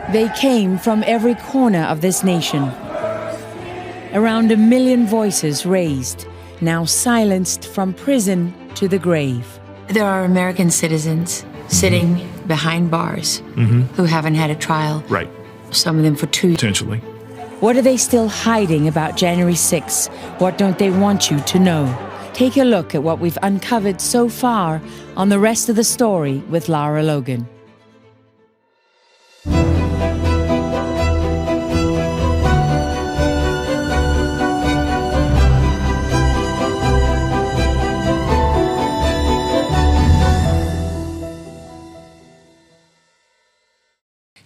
They came from every corner of this nation. Around 1 million voices raised, now silenced from prison to the grave. There are American citizens sitting behind bars who haven't had a trial. Right. Some of them for 2 years. Potentially. What are they still hiding about January 6th? What don't they want you to know? Take a look at what we've uncovered so far on the rest of the story with Lara Logan.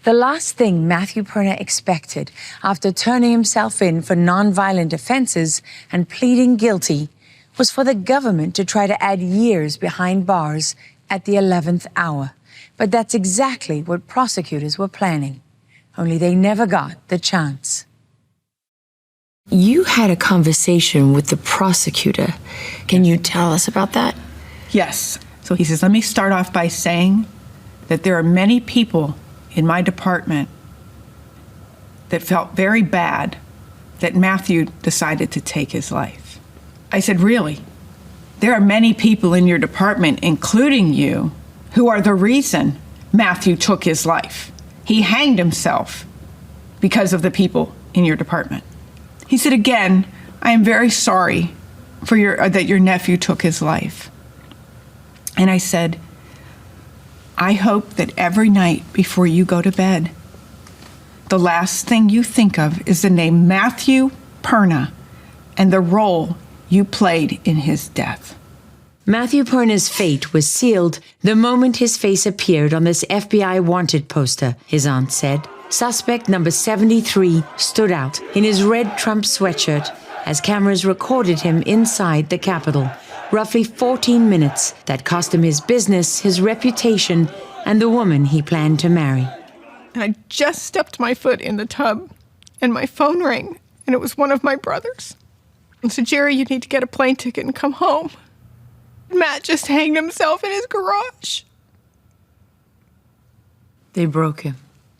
The last thing Matthew Perna expected after turning himself in for nonviolent offenses and pleading guilty was for the government to try to add years behind bars at the 11th hour. But that's exactly what prosecutors were planning, only they never got the chance. You had a conversation with the prosecutor. Can you tell us about that? Yes. So he says, let me start off by saying that there are many people in my department that felt very bad that Matthew decided to take his life. I said, really? There are many people in your department, including you, who are the reason Matthew took his life. He hanged himself because of the people in your department. He said, again, I am very sorry for that your nephew took his life. And I said, I hope that every night before you go to bed, the last thing you think of is the name Matthew Perna and the role you played in his death. Matthew Perna's fate was sealed the moment his face appeared on this FBI wanted poster, his aunt said. Suspect number 73 stood out in his red Trump sweatshirt as cameras recorded him inside the Capitol. Roughly 14 minutes that cost him his business, his reputation, and the woman he planned to marry. And I just stepped my foot in the tub, and my phone rang, and it was one of my brothers. And said, Jerry, you need to get a plane ticket and come home. Matt just hanged himself in his garage. They broke him.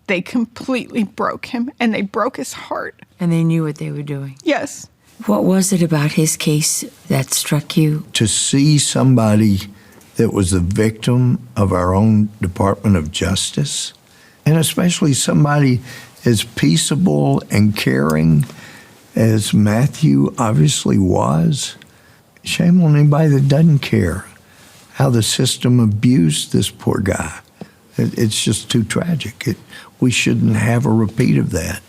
They completely broke him, and they broke his heart. And they knew what they were doing. Yes. What was it about his case that struck you? To see somebody that was the victim of our own Department of Justice, and especially somebody as peaceable and caring as Matthew obviously was, shame on anybody that doesn't care how the system abused this poor guy. It's just too tragic. We shouldn't have a repeat of that.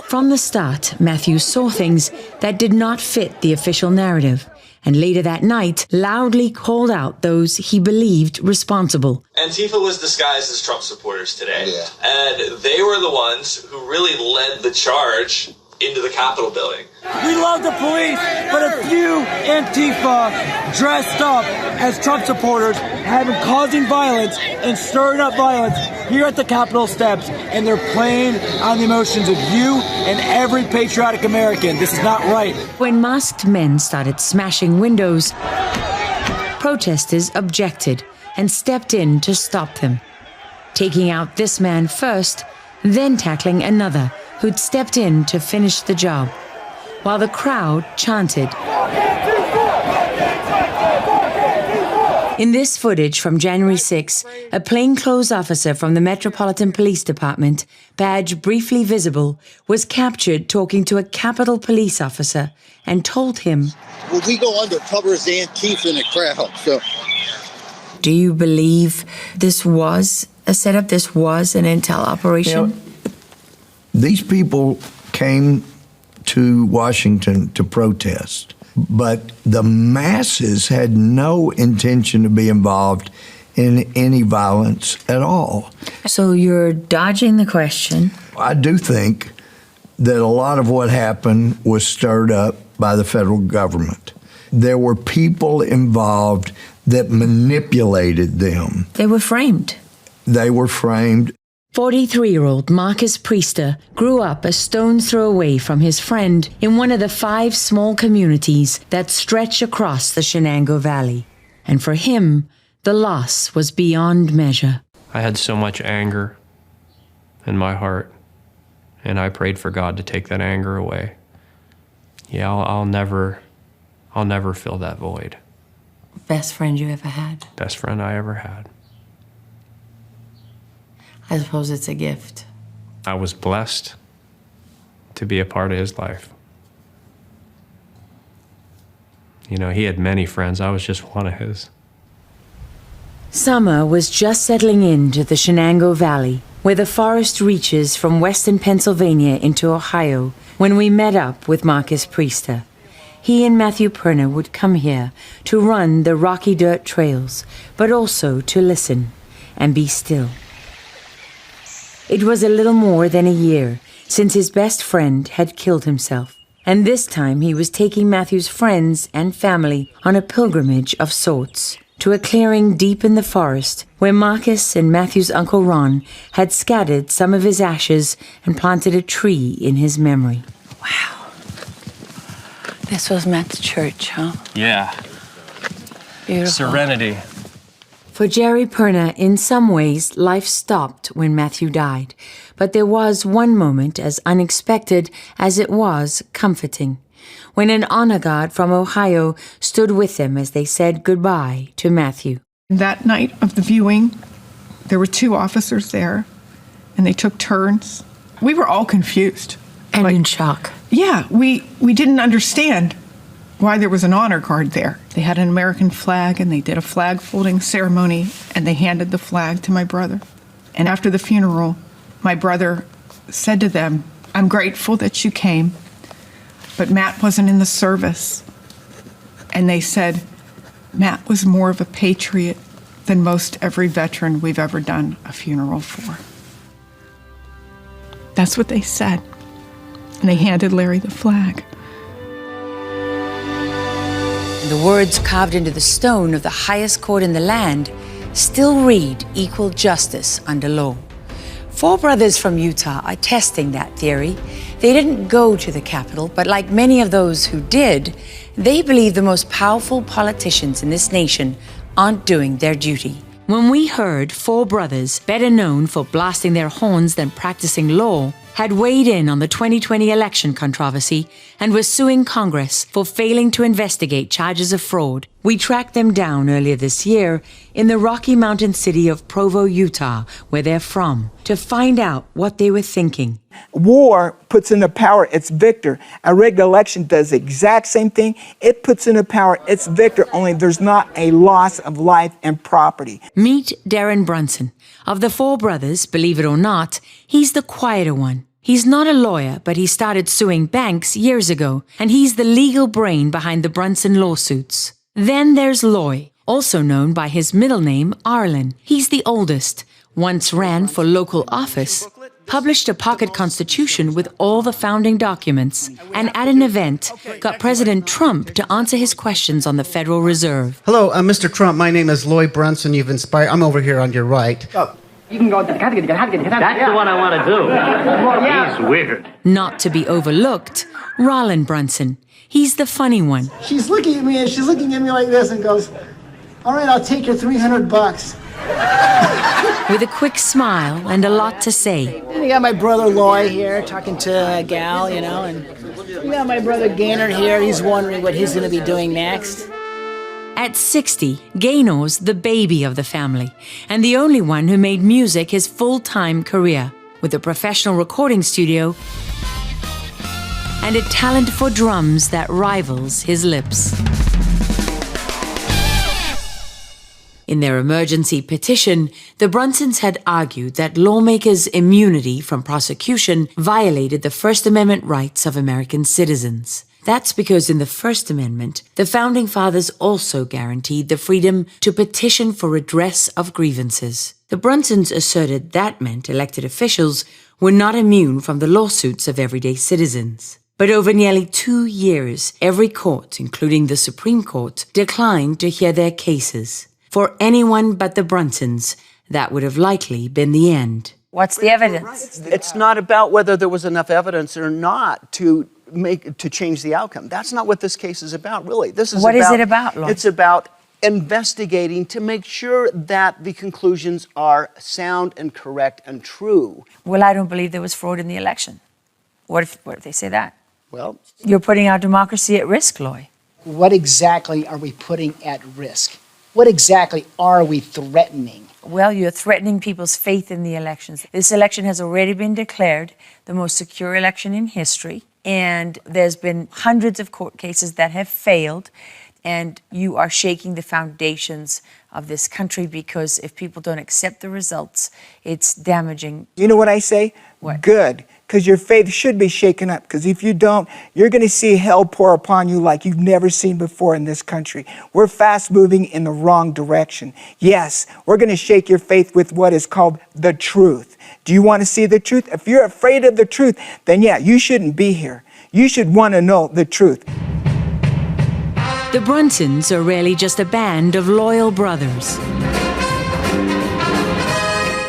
From the start, Matthew saw things that did not fit the official narrative, and later that night loudly called out those he believed responsible. Antifa was disguised as Trump supporters today, and they were the ones who really led the charge into the Capitol building. We love the police, but a few Antifa dressed up as Trump supporters have been causing violence and stirring up violence here at the Capitol steps, and they're playing on the emotions of you and every patriotic American. This is not right. When masked men started smashing windows, protesters objected and stepped in to stop them, taking out this man first, then tackling another who'd stepped in to finish the job, while the crowd chanted. In this footage from January 6, a plainclothes officer from the Metropolitan Police Department, badge briefly visible, was captured talking to a Capitol Police officer and told him, well, we go undercover as Antifa in a crowd, so. Do you believe this was a setup, this was an intel operation? These people came to Washington to protest, but the masses had no intention to be involved in any violence at all. So you're dodging the question. I do think that a lot of what happened was stirred up by the federal government. There were people involved that manipulated them. They were framed. They were framed. 43-year-old Marcus Priester grew up a stone's throw away from his friend in one of the 5 small communities that stretch across the Shenango Valley. And for him, the loss was beyond measure. I had so much anger in my heart And I prayed for God to take that anger away. Yeah, I'll never fill that void. Best friend you ever had? Best friend I ever had. I suppose it's a gift. I was blessed to be a part of his life. You know, he had many friends. I was just one of his. Summer was just settling into the Shenango Valley, where the forest reaches from western Pennsylvania into Ohio, when we met up with Marcus Priester. He and Matthew Perna would come here to run the rocky dirt trails, but also to listen and be still. It was a little more than a year since his best friend had killed himself, and this time he was taking Matthew's friends and family on a pilgrimage of sorts to a clearing deep in the forest where Marcus and Matthew's Uncle Ron had scattered some of his ashes and planted a tree in his memory. Wow. This was Matt's church, huh? Yeah. Beautiful. Serenity. For Jerry Perna, in some ways, life stopped when Matthew died. But there was one moment as unexpected as it was comforting, when an honor guard from Ohio stood with them as they said goodbye to Matthew. That night of the viewing, there were 2 officers there, and they took turns. We were all confused. And in shock. Yeah, we didn't understand why there was an honor guard there. They had an American flag, and they did a flag folding ceremony, and they handed the flag to my brother. And after the funeral, my brother said to them, "I'm grateful that you came, but Matt wasn't in the service." And they said, "Matt was more of a patriot than most every veteran we've ever done a funeral for." That's what they said. And they handed Larry the flag. The words carved into the stone of the highest court in the land still read equal justice under law. 4 brothers from Utah are testing that theory. They didn't go to the Capitol, but like many of those who did, they believe the most powerful politicians in this nation aren't doing their duty. When we heard 4 brothers, better known for blasting their horns than practicing law, had weighed in on the 2020 election controversy and was suing Congress for failing to investigate charges of fraud, we tracked them down earlier this year in the Rocky Mountain city of Provo, Utah, where they're from, to find out what they were thinking. War puts into power its victor. A rigged election does the exact same thing. It puts into power its victor, only there's not a loss of life and property. Meet Darren Brunson. Of the 4 brothers, believe it or not, he's the quieter one. He's not a lawyer, but he started suing banks years ago, and he's the legal brain behind the Brunson lawsuits. Then there's Loy, also known by his middle name, Arlen. He's the oldest, once ran for local office, published a pocket constitution with all the founding documents, and at an event got President Trump to answer his questions on the Federal Reserve. Hello, Mr. Trump. My name is Lloyd Brunson. You've inspired. I'm over here on your right. Oh. You can go. That's the one I want to do. He's weird. Not to be overlooked, Rollin Brunson. He's the funny one. She's looking at me and she's looking at me like this and goes, "All right, I'll take your $300. With a quick smile and a lot to say. And you got my brother Loy here talking to a gal, you know, and you got my brother Gaynor here. He's wondering what he's going to be doing next. At 60, Gaynor's the baby of the family, and the only one who made music his full-time career, with a professional recording studio and a talent for drums that rivals his lips. In their emergency petition, the Brunsons had argued that lawmakers' immunity from prosecution violated the First Amendment rights of American citizens. That's because in the First Amendment, the Founding Fathers also guaranteed the freedom to petition for redress of grievances. The Brunsons asserted that meant elected officials were not immune from the lawsuits of everyday citizens. But over nearly 2 years, every court, including the Supreme Court, declined to hear their cases. For anyone but the Brunsons, that would have likely been the end. What's the evidence? It's not about whether there was enough evidence or not to change the outcome. That's not what this case is about, really. What is it about, Lord? It's about investigating to make sure that the conclusions are sound and correct and true. Well, I don't believe there was fraud in the election. What if they say that? Well, You're putting our democracy at risk, Loy. what exactly are we putting at risk? What exactly are we threatening? Well, you're threatening people's faith in the elections. This election has already been declared the most secure election in history, and there's been hundreds of court cases that have failed, and you are shaking the foundations of this country because if people don't accept the results, it's damaging. You know what I say? What? Good, because your faith should be shaken up, because if you don't, you're going to see hell pour upon you like you've never seen before in this country. We're fast moving in the wrong direction. Yes, we're going to shake your faith with what is called the truth. Do you want to see the truth? If you're afraid of the truth, then yeah, you shouldn't be here. You should want to know the truth. The Brunsons are really just a band of loyal brothers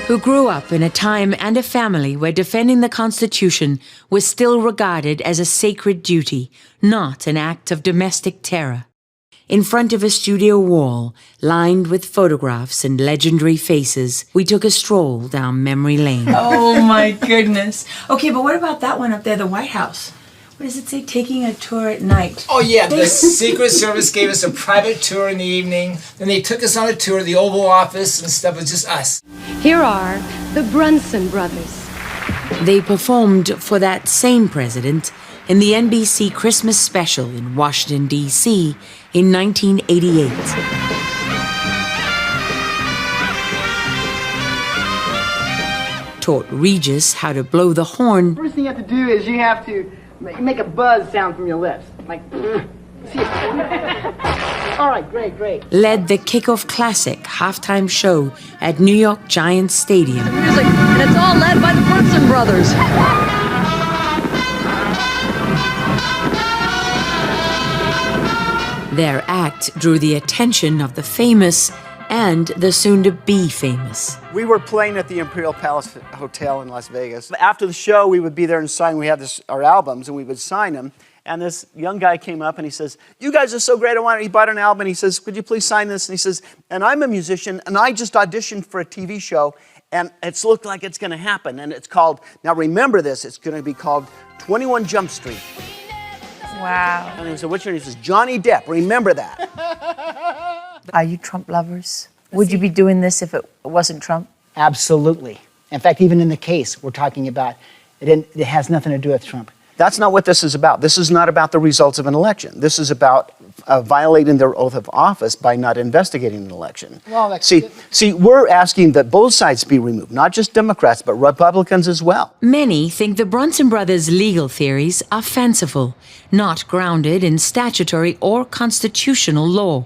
who grew up in a time and a family where defending the Constitution was still regarded as a sacred duty, not an act of domestic terror. In front of a studio wall, lined with photographs and legendary faces, we took a stroll down memory lane. Oh my goodness. Okay, but what about that one up there, the White House? What does it say? Taking a tour at night. Oh yeah, the Secret Service gave us a private tour in the evening. Then they took us on a tour of the Oval Office and stuff. It was just us. Here are the Brunson brothers. They performed for that same president in the NBC Christmas special in Washington, D.C. in 1988. Taught Regis how to blow the horn. First thing you have to do is you have to make a buzz sound from your lips. Like, see it. All right, great. Led the kickoff classic halftime show at New York Giants Stadium. Music, and it's all led by the Brunson brothers. Their act drew the attention of the famous and the soon-to-be famous. We were playing at the Imperial Palace Hotel in Las Vegas. After the show, we would be there and sign. We had our albums, and we would sign them. And this young guy came up and he says, "You guys are so great. He bought an album and he says, "Could you please sign this?" And he says, "And I'm a musician and I just auditioned for a TV show and it's looked like it's going to happen. And it's called, now remember this, it's going to be called 21 Jump Street." Wow. And he said, "What's your name?" He says, "Johnny Depp. Remember that." Are you Trump lovers? Would you be doing this if it wasn't Trump? Absolutely. In fact, even in the case we're talking about, it has nothing to do with Trump. That's not what this is about. This is not about the results of an election. This is about violating their oath of office by not investigating an election. Well, See, we're asking that both sides be removed, not just Democrats, but Republicans as well. Many think the Brunson brothers' legal theories are fanciful, not grounded in statutory or constitutional law.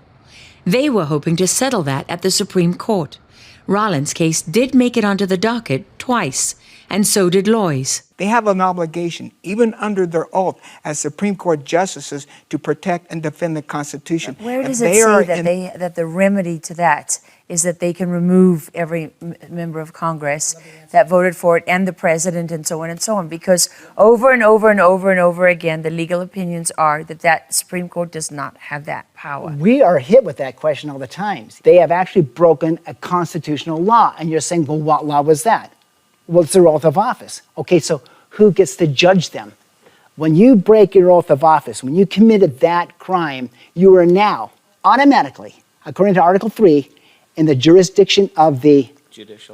They were hoping to settle that at the Supreme Court. Rollin's case did make it onto the docket twice, and so did Loy's. They have an obligation, even under their oath as Supreme Court justices, to protect and defend the Constitution. Where does it say that the remedy to that is that they can remove every member of Congress that voted for it and the president and so on and so on? Because over and over and over and over again, the legal opinions are that Supreme Court does not have that power. We are hit with that question all the time. They have actually broken a constitutional law. And you're saying, well, what law was that? Well, it's their oath of office. Okay, so who gets to judge them? When you break your oath of office, when you committed that crime, you are now automatically, according to Article 3, in the jurisdiction of the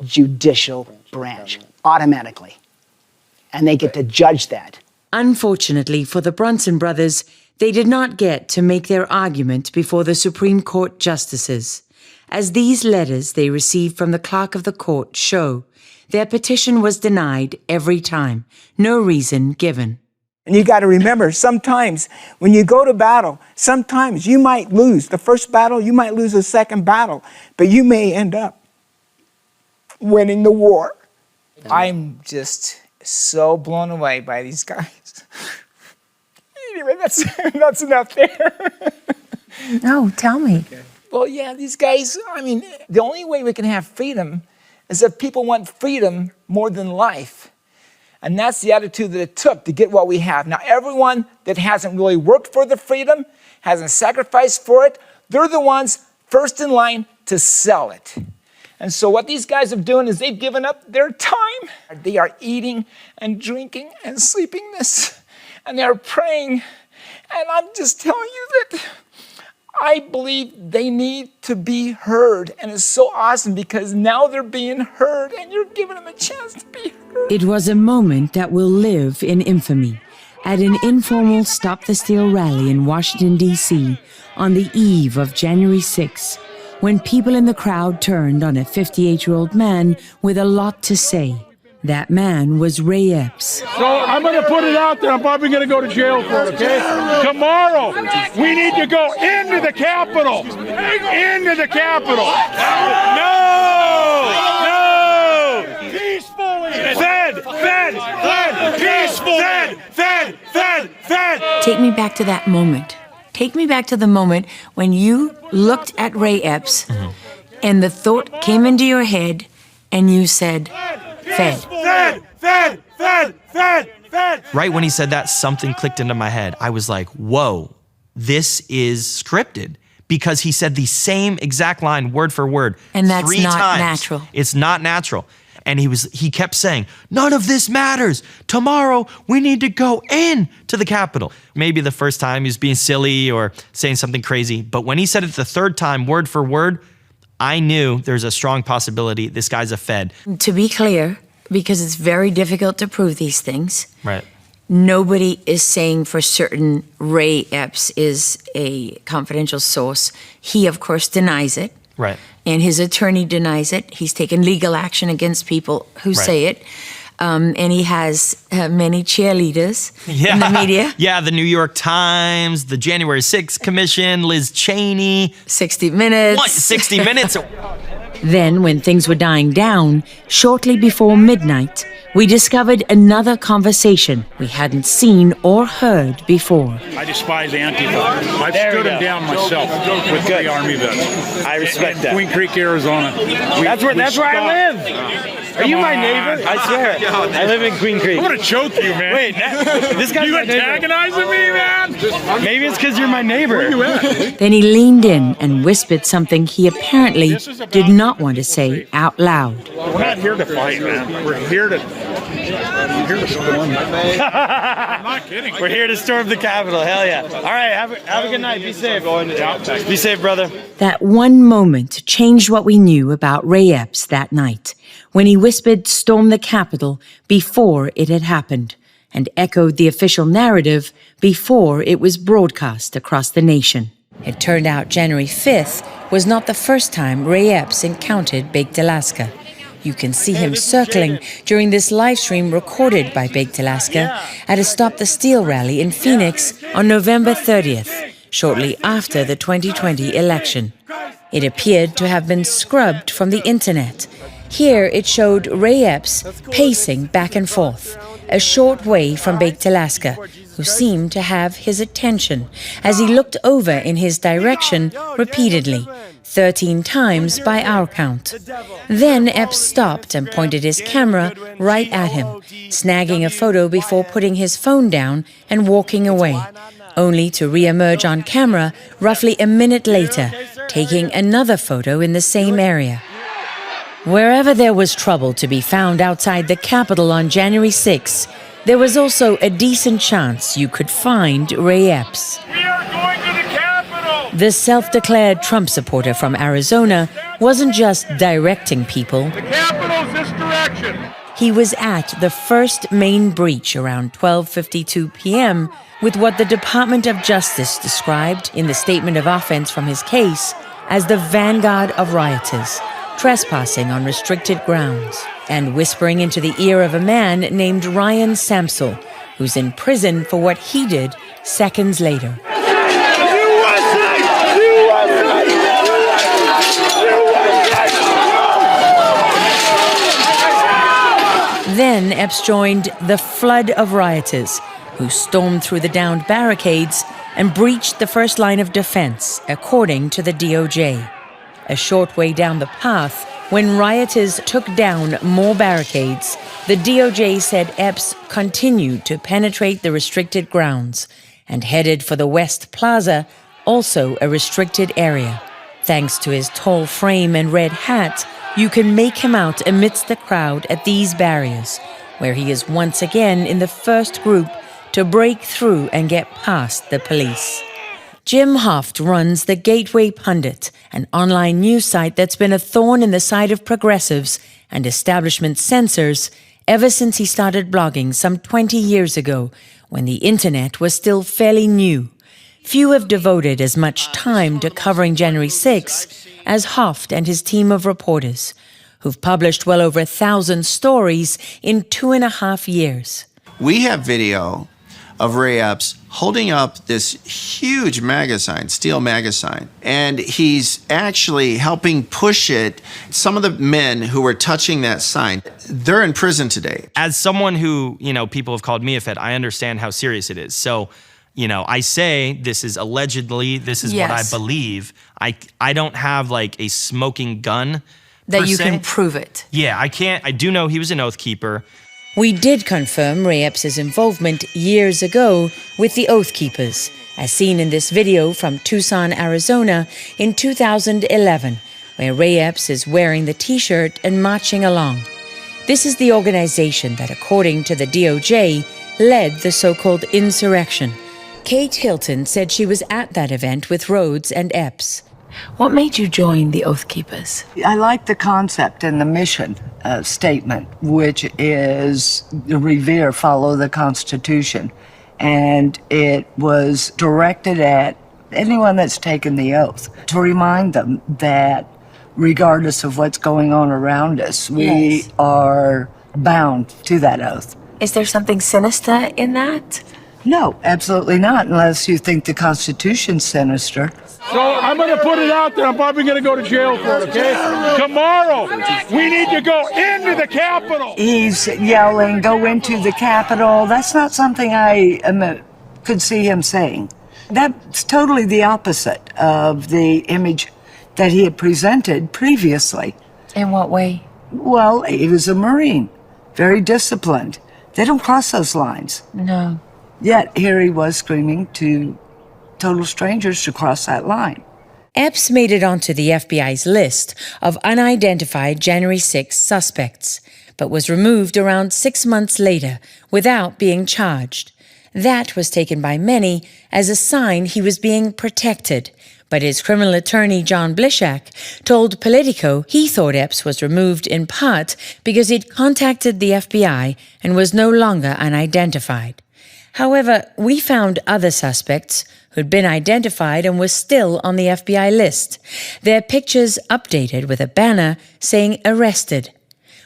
judicial branch. Automatically. And they get to judge that. Unfortunately for the Brunson brothers, they did not get to make their argument before the Supreme Court justices. As these letters they received from the clerk of the court show, their petition was denied every time, no reason given. And you got to remember, sometimes when you go to battle, sometimes you might lose the first battle, you might lose the second battle, but you may end up winning the war. I'm just so blown away by these guys. Anyway, that's enough there. No, tell me. Okay. Well, yeah, these guys, I mean, the only way we can have freedom is if people want freedom more than life. And that's the attitude that it took to get what we have. Now, everyone that hasn't really worked for the freedom, hasn't sacrificed for it, they're the ones first in line to sell it. And so what these guys are doing is they've given up their time. They are eating and drinking and sleeping this. And they are praying. And I'm just telling you that I believe they need to be heard. And it's so awesome because now they're being heard and you're giving them a chance to be heard. It was a moment that will live in infamy. At an informal Stop the Steal rally in Washington, D.C., on the eve of January 6, when people in the crowd turned on a 58-year-old man with a lot to say. That man was Ray Epps. So I'm going to put it out there. I'm probably going to go to jail for it, okay? Tomorrow, we need to go into the Capitol. Into the Capitol. No! Peacefully! Fed! Peacefully! Fed! Take me back to that moment. Take me back to the moment when you looked at Ray Epps and the thought came into your head and you said, Fed. Right when he said that, something clicked into my head. I was like, whoa, this is scripted. Because he said the same exact line, word for word, And that's 3 not times. natural. It's not natural. And he kept saying, none of this matters. Tomorrow, we need to go in to the Capitol. Maybe the first time he was being silly or saying something crazy. But when he said it the third time, word for word, I knew there's a strong possibility this guy's a Fed. To be clear, because it's very difficult to prove these things, Right. nobody is saying for certain Ray Epps is a confidential source. He, of course, denies it. Right. And his attorney denies it. He's taken legal action against people who say it. And he has many cheerleaders in the media. Yeah, the New York Times, the January 6th Commission, Liz Cheney. 60 Minutes. What? 60 Minutes? Then, when things were dying down, shortly before midnight, we discovered another conversation we hadn't seen or heard before. I despise Antifa. I've stood him down myself with the Army vets. I respect that. Queen Creek, Arizona. That's where I live. Are you my neighbor? I swear. I live in Queen Creek. I'm gonna choke you, man. Wait, this guy's you my neighbor. antagonizing me, man? Maybe it's because you're my neighbor. Where you at? Then he leaned in and whispered something he apparently did not want to say out loud. We're not here to fight, man. We're here to storm. I'm not kidding. We're here to storm the Capitol. Hell yeah. All right, have a good night. Be safe. Be safe, brother. That one moment changed what we knew about Ray Epps that night, when he whispered storm the Capitol before it had happened, and echoed the official narrative before it was broadcast across the nation. It turned out January 5th was not the first time Ray Epps encountered Baked Alaska. You can see him circling during this live stream recorded by Baked Alaska at a Stop the Steal rally in Phoenix on November 30th, shortly after the 2020 election. It appeared to have been scrubbed from the internet. Here it showed Ray Epps pacing back and forth, a short way from Baked Alaska, who seemed to have his attention as he looked over in his direction repeatedly, 13 times by our count. Then Epps stopped and pointed his camera right at him, snagging a photo before putting his phone down and walking away, only to re-emerge on camera roughly a minute later, taking another photo in the same area. Wherever there was trouble to be found outside the Capitol on January 6, there was also a decent chance you could find Ray Epps. We are going to the Capitol! The self-declared Trump supporter from Arizona wasn't just directing people. The Capitol's this direction. He was at the first main breach around 12:52 p.m. with what the Department of Justice described in the statement of offense from his case as the vanguard of rioters, trespassing on restricted grounds, and whispering into the ear of a man named Ryan Samsel, who's in prison for what he did seconds later. Then Epps joined the flood of rioters who stormed through the downed barricades and breached the first line of defense, according to the DOJ. A short way down the path, when rioters took down more barricades, the DOJ said Epps continued to penetrate the restricted grounds and headed for the West Plaza, also a restricted area. Thanks to his tall frame and red hat, you can make him out amidst the crowd at these barriers, where he is once again in the first group to break through and get past the police. Jim Hoft runs the Gateway Pundit, an online news site that's been a thorn in the side of progressives and establishment censors ever since he started blogging some 20 years ago, when the internet was still fairly new. Few have devoted as much time to covering January 6 as Hoft and his team of reporters, who've published well over 1,000 stories in 2.5 years. We have video of Ray Epps holding up this huge MAGA sign, steel MAGA sign, and he's actually helping push it. Some of the men who were touching that sign, they're in prison today. As someone who, people have called me a Fed, I understand how serious it is. So, I say this is allegedly, this is what I believe. I don't have like a smoking gun that you can prove it. Yeah, I can't. I do know he was an Oath Keeper. We did confirm Ray Epps' involvement years ago with the Oath Keepers, as seen in this video from Tucson, Arizona in 2011, where Ray Epps is wearing the T-shirt and marching along. This is the organization that, according to the DOJ, led the so-called insurrection. Kate Hilton said she was at that event with Rhodes and Epps. What made you join the Oath Keepers? I like the concept and the mission statement, which is revere, follow the Constitution. And it was directed at anyone that's taken the oath to remind them that regardless of what's going on around us, we are bound to that oath. Is there something sinister in that? No, absolutely not, unless you think the Constitution's sinister. So I'm going to put it out there. I'm probably going to go to jail for it, okay? Tomorrow, we need to go into the Capitol. He's yelling, go into the Capitol. That's not something I could see him saying. That's totally the opposite of the image that he had presented previously. In what way? Well, he was a Marine, very disciplined. They don't cross those lines. No. Yet here he was screaming to total strangers to cross that line. Epps made it onto the FBI's list of unidentified January 6 suspects, but was removed around 6 months later without being charged. That was taken by many as a sign he was being protected, but his criminal attorney John Blishak told Politico he thought Epps was removed in part because he'd contacted the FBI and was no longer unidentified. However, we found other suspects who'd been identified and were still on the FBI list, their pictures updated with a banner saying arrested.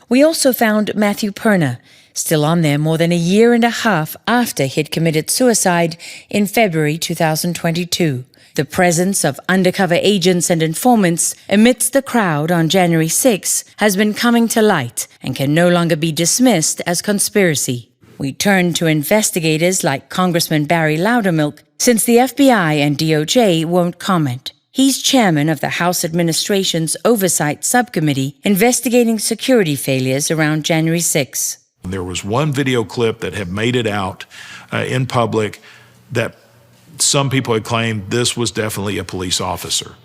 We also found Matthew Perna, still on there more than a year and a half after he'd committed suicide in February 2022. The presence of undercover agents and informants amidst the crowd on January 6 has been coming to light and can no longer be dismissed as conspiracy. We turn to investigators like Congressman Barry Loudermilk, since the FBI and DOJ won't comment. He's chairman of the House Administration's Oversight Subcommittee investigating security failures around January 6. There was one video clip that had made it out in public that some people had claimed this was definitely a police officer.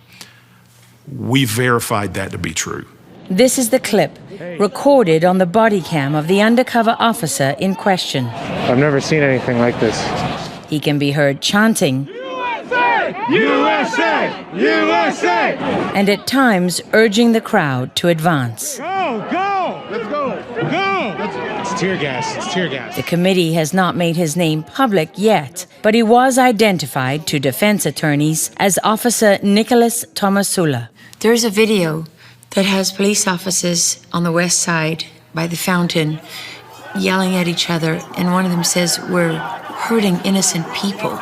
We verified that to be true. This is the clip, recorded on the body cam of the undercover officer in question. I've never seen anything like this. He can be heard chanting, USA! USA! USA! and at times urging the crowd to advance. Go! Go! Let's go! Go! It's tear gas. It's tear gas. The committee has not made his name public yet, but he was identified to defense attorneys as Officer Nicholas Tomasula. There's a video that has police officers on the west side by the fountain yelling at each other, and one of them says, "We're hurting innocent people."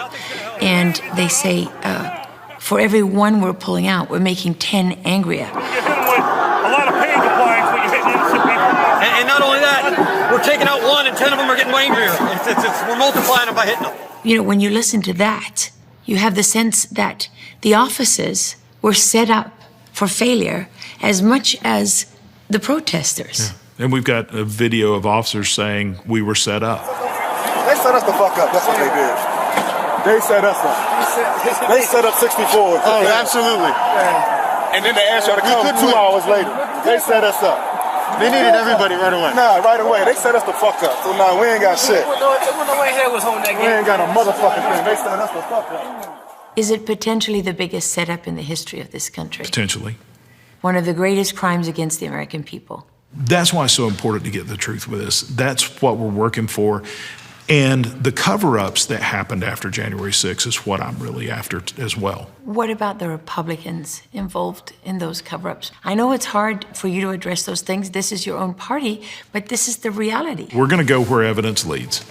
And they say, for every one we're pulling out, we're making 10 angrier. You're hitting with a lot of pain compliance when you're hitting innocent people. And not only that, we're taking out one and 10 of them are getting angrier. We're multiplying them by hitting them. You know, when you listen to that, you have the sense that the officers were set up for failure as much as the protesters. Yeah. And we've got a video of officers saying we were set up. They set us the fuck up. That's what they did. They set us up. They set up 64. Oh, absolutely. And then they asked y'all to come 2 hours later. They set us up. They needed everybody right away. Nah, right away. They set us the fuck up. So now we ain't got shit. We ain't got a motherfucking thing. They set us the fuck up. Is it potentially the biggest setup in the history of this country? Potentially. One of the greatest crimes against the American people. That's why it's so important to get the truth with this. That's what we're working for. And the cover-ups that happened after January 6th is what I'm really after as well. What about the Republicans involved in those cover-ups? I know it's hard for you to address those things. This is your own party, but this is the reality. We're going to go where evidence leads.